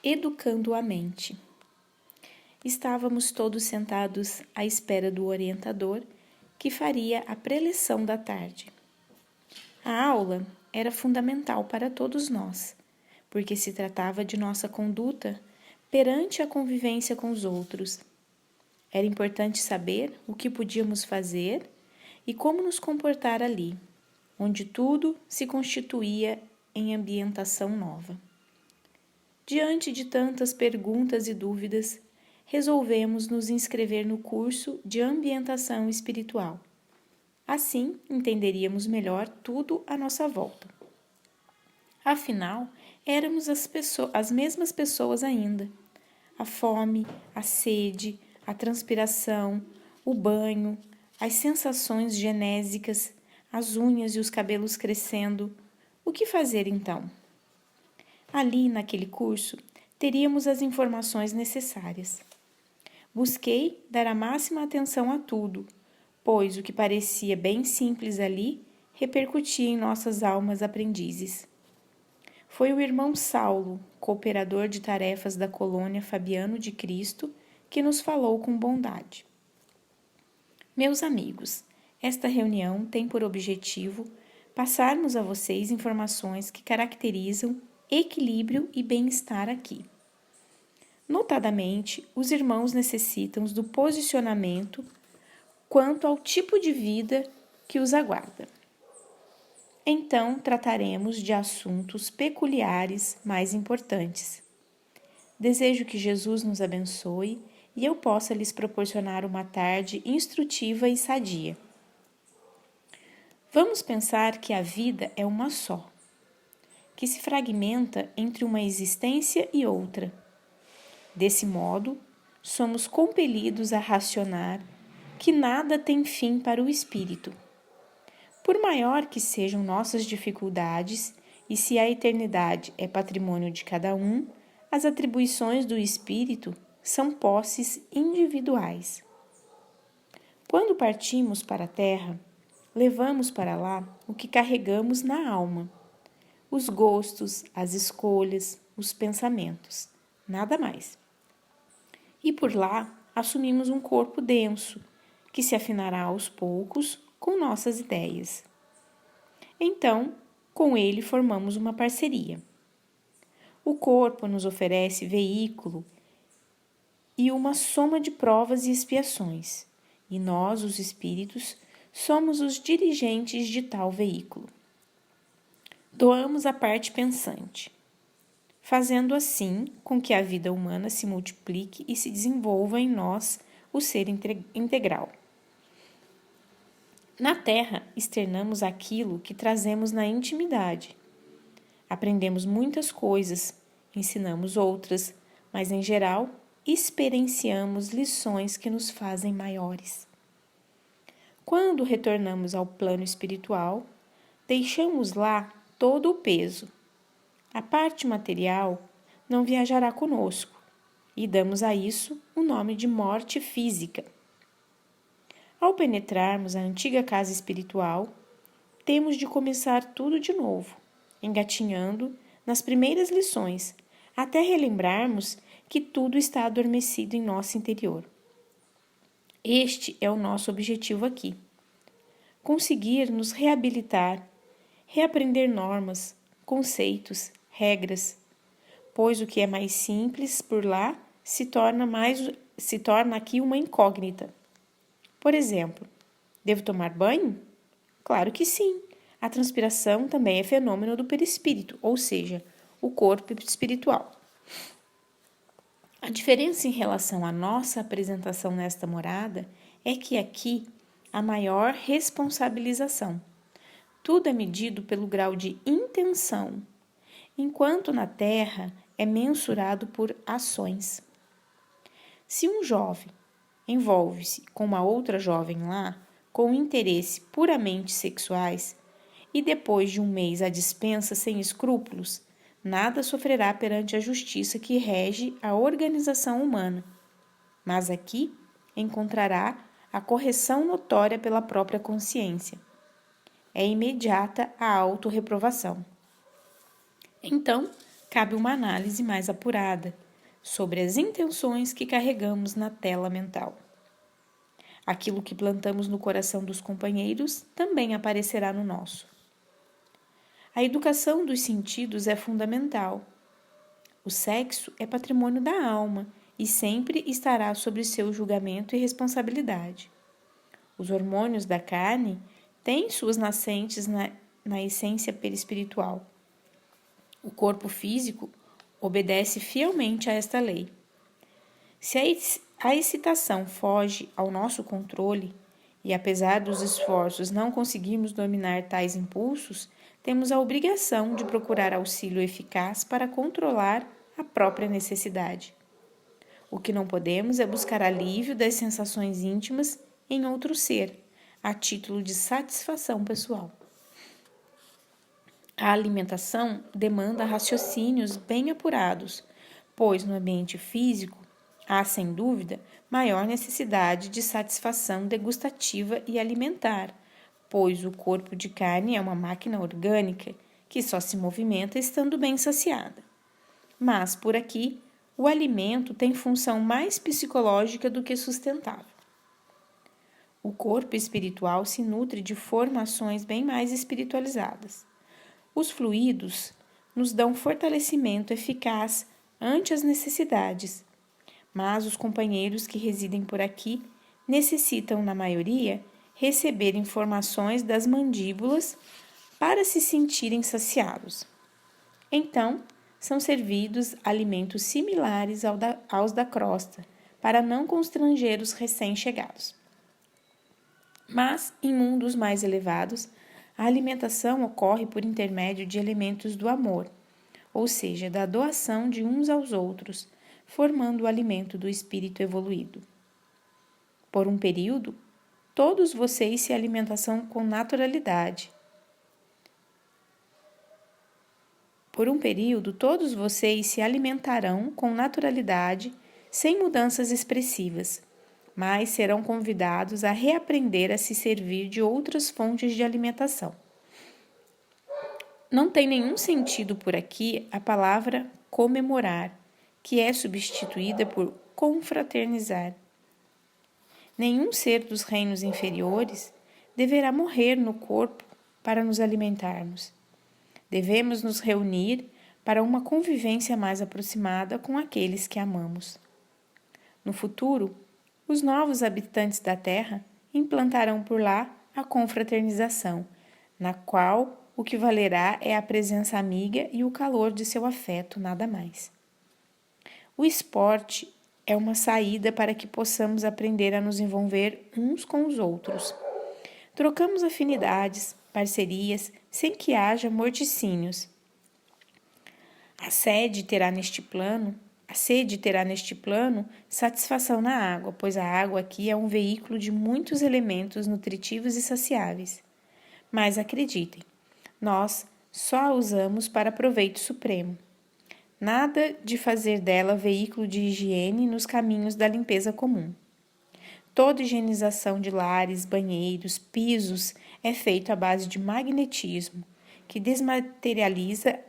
Educando a mente. Estávamos todos sentados à espera do orientador, que faria a preleção da tarde. A aula era fundamental para todos nós, porque se tratava de nossa conduta perante a convivência com os outros. Era importante saber o que podíamos fazer e como nos comportar ali, onde tudo se constituía em ambientação nova. Diante de tantas perguntas e dúvidas, resolvemos nos inscrever no curso de ambientação espiritual. Assim, entenderíamos melhor tudo à nossa volta. Afinal, éramos as mesmas pessoas ainda. A fome, a sede, a transpiração, o banho, as sensações genésicas, as unhas e os cabelos crescendo. O que fazer então? Ali, naquele curso, teríamos as informações necessárias. Busquei dar a máxima atenção a tudo, pois o que parecia bem simples ali repercutia em nossas almas aprendizes. Foi o irmão Saulo, cooperador de tarefas da colônia Fabiano de Cristo, que nos falou com bondade. Meus amigos, esta reunião tem por objetivo passarmos a vocês informações que caracterizam equilíbrio e bem-estar aqui. Notadamente, os irmãos necessitam do posicionamento quanto ao tipo de vida que os aguarda. Então, trataremos de assuntos peculiares mais importantes. Desejo que Jesus nos abençoe e eu possa lhes proporcionar uma tarde instrutiva e sadia. Vamos pensar que a vida é uma só, que se fragmenta entre uma existência e outra. Desse modo, somos compelidos a racionar que nada tem fim para o espírito. Por maior que sejam nossas dificuldades, e se a eternidade é patrimônio de cada um, as atribuições do espírito são posses individuais. Quando partimos para a terra, levamos para lá o que carregamos na alma, os gostos, as escolhas, os pensamentos, nada mais. E por lá assumimos um corpo denso, que se afinará aos poucos com nossas ideias. Então, com ele formamos uma parceria. O corpo nos oferece veículo e uma soma de provas e expiações, e nós, os espíritos, somos os dirigentes de tal veículo. Doamos a parte pensante, fazendo assim com que a vida humana se multiplique e se desenvolva em nós o ser integral. Na Terra, externamos aquilo que trazemos na intimidade. Aprendemos muitas coisas, ensinamos outras, mas em geral, experienciamos lições que nos fazem maiores. Quando retornamos ao plano espiritual, deixamos lá todo o peso. A parte material não viajará conosco e damos a isso o nome de morte física. Ao penetrarmos a antiga casa espiritual, temos de começar tudo de novo, engatinhando nas primeiras lições, até relembrarmos que tudo está adormecido em nosso interior. Este é o nosso objetivo aqui. Conseguir nos reabilitar, reaprender normas, conceitos, regras, pois o que é mais simples por lá se torna aqui uma incógnita. Por exemplo, devo tomar banho? Claro que sim. A transpiração também é fenômeno do perispírito, ou seja, o corpo espiritual. A diferença em relação à nossa apresentação nesta morada é que aqui há maior responsabilização. Tudo é medido pelo grau de intenção, enquanto na Terra é mensurado por ações. Se um jovem envolve-se com uma outra jovem lá, com interesse puramente sexuais, e depois de um mês a dispensa sem escrúpulos, nada sofrerá perante a justiça que rege a organização humana. Mas aqui encontrará a correção notória pela própria consciência. É imediata a autorreprovação. Então, cabe uma análise mais apurada sobre as intenções que carregamos na tela mental. Aquilo que plantamos no coração dos companheiros também aparecerá no nosso. A educação dos sentidos é fundamental. O sexo é patrimônio da alma e sempre estará sob seu julgamento e responsabilidade. Os hormônios da carne têm suas nascentes na essência perispiritual. O corpo físico obedece fielmente a esta lei. Se a excitação foge ao nosso controle, e apesar dos esforços não conseguirmos dominar tais impulsos, temos a obrigação de procurar auxílio eficaz para controlar a própria necessidade. O que não podemos é buscar alívio das sensações íntimas em outro ser, a título de satisfação pessoal. A alimentação demanda raciocínios bem apurados, pois no ambiente físico há, sem dúvida, maior necessidade de satisfação degustativa e alimentar, pois o corpo de carne é uma máquina orgânica que só se movimenta estando bem saciada. Mas, por aqui, o alimento tem função mais psicológica do que sustentável. O corpo espiritual se nutre de formações bem mais espiritualizadas. Os fluidos nos dão fortalecimento eficaz ante as necessidades, mas os companheiros que residem por aqui necessitam, na maioria, receber informações das mandíbulas para se sentirem saciados. Então, são servidos alimentos similares aos da crosta, para não constranger os recém-chegados. Mas, em mundos mais elevados, a alimentação ocorre por intermédio de elementos do amor, ou seja, da doação de uns aos outros, formando o alimento do espírito evoluído. Por um período, todos vocês se alimentarão com naturalidade. Sem mudanças expressivas, mas serão convidados a reaprender a se servir de outras fontes de alimentação. Não tem nenhum sentido por aqui a palavra comemorar, que é substituída por confraternizar. Nenhum ser dos reinos inferiores deverá morrer no corpo para nos alimentarmos. Devemos nos reunir para uma convivência mais aproximada com aqueles que amamos. No futuro, os novos habitantes da Terra implantarão por lá a confraternização, na qual o que valerá é a presença amiga e o calor de seu afeto, nada mais. O esporte é uma saída para que possamos aprender a nos envolver uns com os outros. Trocamos afinidades, parcerias, sem que haja morticínios. A sede terá neste plano satisfação na água, pois a água aqui é um veículo de muitos elementos nutritivos e saciáveis. Mas acreditem, nós só a usamos para proveito supremo. Nada de fazer dela veículo de higiene nos caminhos da limpeza comum. Toda higienização de lares, banheiros, pisos é feita à base de magnetismo, que desmaterializa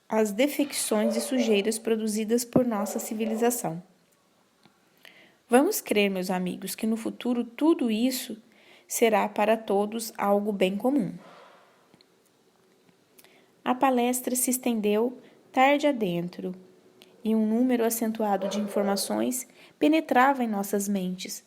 as defecções e sujeiras produzidas por nossa civilização. Vamos crer, meus amigos, que no futuro tudo isso será para todos algo bem comum. A palestra se estendeu tarde adentro, e um número acentuado de informações penetrava em nossas mentes.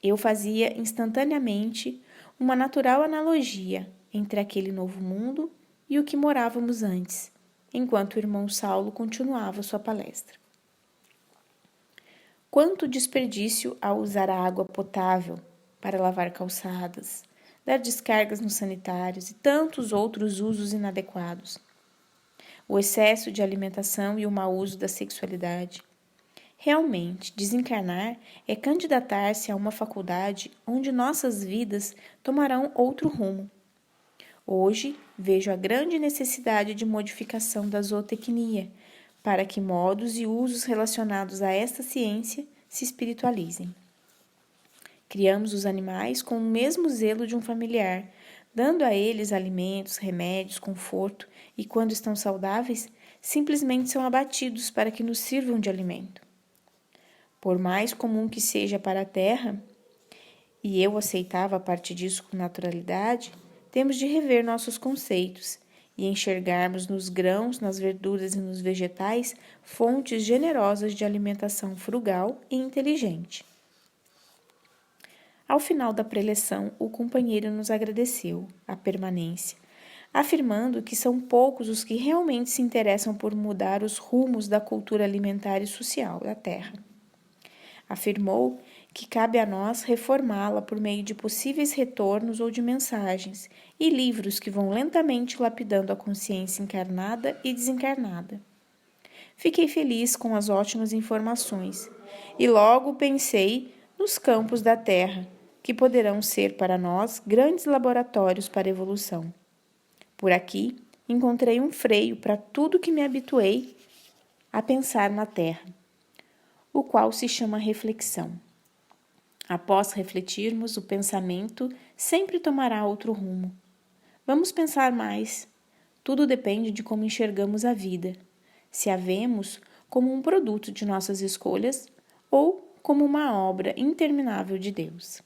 Eu fazia instantaneamente uma natural analogia entre aquele novo mundo e o que morávamos antes, enquanto o irmão Saulo continuava sua palestra. Quanto desperdício ao usar a água potável para lavar calçadas, dar descargas nos sanitários e tantos outros usos inadequados. O excesso de alimentação e o mau uso da sexualidade. Realmente, desencarnar é candidatar-se a uma faculdade onde nossas vidas tomarão outro rumo. Hoje, vejo a grande necessidade de modificação da zootecnia, para que modos e usos relacionados a esta ciência se espiritualizem. Criamos os animais com o mesmo zelo de um familiar, dando a eles alimentos, remédios, conforto, e quando estão saudáveis, simplesmente são abatidos para que nos sirvam de alimento. Por mais comum que seja para a terra, e eu aceitava a parte disso com naturalidade, temos de rever nossos conceitos e enxergarmos nos grãos, nas verduras e nos vegetais fontes generosas de alimentação frugal e inteligente. Ao final da preleção, o companheiro nos agradeceu a permanência, afirmando que são poucos os que realmente se interessam por mudar os rumos da cultura alimentar e social da Terra. Afirmou que cabe a nós reformá-la por meio de possíveis retornos ou de mensagens e livros que vão lentamente lapidando a consciência encarnada e desencarnada. Fiquei feliz com as ótimas informações e logo pensei nos campos da Terra, que poderão ser para nós grandes laboratórios para a evolução. Por aqui, encontrei um freio para tudo que me habituei a pensar na Terra, o qual se chama reflexão. Após refletirmos, o pensamento sempre tomará outro rumo. Vamos pensar mais. Tudo depende de como enxergamos a vida, se a vemos como um produto de nossas escolhas ou como uma obra interminável de Deus.